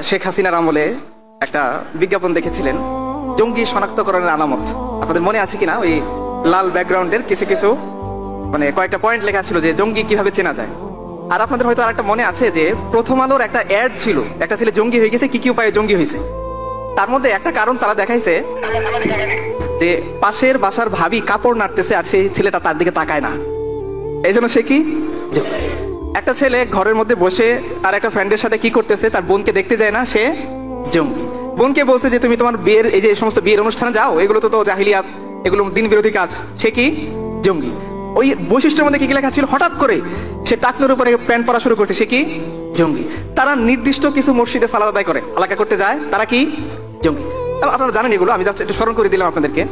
শেখ হাসিনার আমলে একটা বিজ্ঞাপন দেখেছিলেন জঙ্গি শনাক্তকরণের আলামত। আপনাদের মনে আছে কিনা ওই লাল ব্যাকগ্রাউন্ডের কিছু কিছু মানে কয়েকটা পয়েন্ট লেখা ছিল যে জঙ্গি কিভাবে চেনা যায়। আর আপনাদের হয়তো আরেকটা মনে আছে যে প্রথম আলোর একটা অ্যাড ছিল, একটা ছেলে জঙ্গি হয়ে গেছে, কি কি উপায়ে জঙ্গি হয়েছে। তার মধ্যে একটা কারণ তারা দেখাইছে যে পাশের বাসার ভাবি কাপড় নাড়তেছে আর সেই ছেলেটা তার দিকে তাকায় না, এই জন্য সে কি। একটা ছেলে ঘরের মধ্যে বসে তার একটা ফ্রেন্ডের সাথে কি করতেছে তার বোনকে দেখতে যায় না, সে জঙ্গি। বোনকে বলছে যে তুমি তোমার বিয়ের এই যে সমস্ত বিয়ের অনুষ্ঠানে যাও, এগুলো তো জাহিলিয়াত, এগুলো দিন বিরোধী কাজ, সে কি জঙ্গি। ওই বৈশিষ্ট্যের মধ্যে কি কি লেখা ছিল, হঠাৎ করে সে টাকনোর উপরে প্যান্ট পরা শুরু করছে, সে কি জঙ্গি। তারা নির্দিষ্ট কিছু মসজিদে সালাত আদায় করে, আলাদা করতে যায়, তারা কি জঙ্গি। আপনারা জানেন এগুলো, আমি জাস্ট একটু স্মরণ করে দিলাম আপনাদেরকে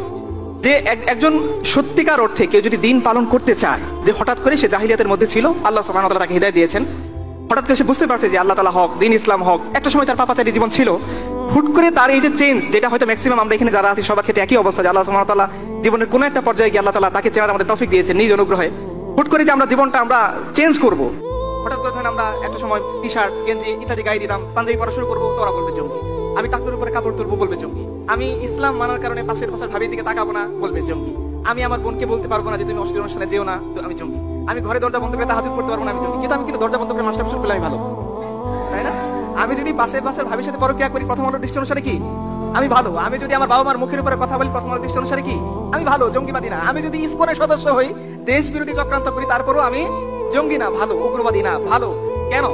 যে একজন সত্যিকার অর্থে কেউ যদি দিন পালন করতে চায়, যে হঠাৎ করে সে জাহিলিয়াতের মধ্যে ছিল, আল্লাহ সুবহানাহু ওয়া তাআলা তাকে হিদায়াত দিয়েছেন, হঠাৎ করে সে বুঝতে পারছে যে আল্লাহ তাআলা হক, দিন ইসলাম হক। একটা সময় তার পাপাচারী জীবন ছিল, হুট করে তার এই যে চেঞ্জ, যেটা হয়তো ম্যাক্সিমাম আমরা এখানে যারা আছি সবার ক্ষেত্রে একই অবস্থা, যে আল্লাহ সুবহানাহু ওয়া তাআলা জীবনের কোনো একটা পর্যায়ে গিয়ে আল্লাহ তাআলা তাকে চেনার আমাদের তৌফিক দিয়েছেন নিজ অনুগ্রহে। হুট করে যে আমরা জীবনটা আমরা চেঞ্জ করব, হঠাৎ করে ধরেন আমরা একটা সময় টি শার্ট গেঞ্জি ইত্যাদি গায়ে দিতাম, পাঞ্জাবি পরা শুরু করবো, তোরা বলবে জঙ্গি। আমি টাকনোর উপরে কাপড় তুলবো, বলবে জঙ্গি। আমি ইসলাম মানার কারণে পাশের বছর ভাবির দিকে তাকাবো না, বলবে জঙ্গি। আমি আমার বোনকে বলতে পারবো না যে তুমি অশ্লীল অনুষ্ঠানে যেও না, তো আমি জঙ্গি। আমি ঘরে দরজা বন্ধ করে তাহাজ্জুদ পড়তে পারবো না, আমি জঙ্গি। কিন্তু আমি কিন্তু দরজা বন্ধ করে মাস্টারবেশন করলে আমি ভালো, তাই না? আমি যদি পাশের বাসার ভাবির সাথে পরকীয়া করি প্রথম আলোর দৃষ্টি অনুসারে কি আমি ভালো। আমি যদি আমার বাবা মার মুখের উপরে কথা বলি প্রথম আলোর দৃষ্টি অনুসারে কি আমি ভালো, জঙ্গিবাদী না। আমি যদি ইসকনের সদস্য হই, দেশ বিরোধী চক্রান্ত করি, তারপরও আমি জঙ্গি না, ভালো, উগ্রবাদী না, ভালো। কেন?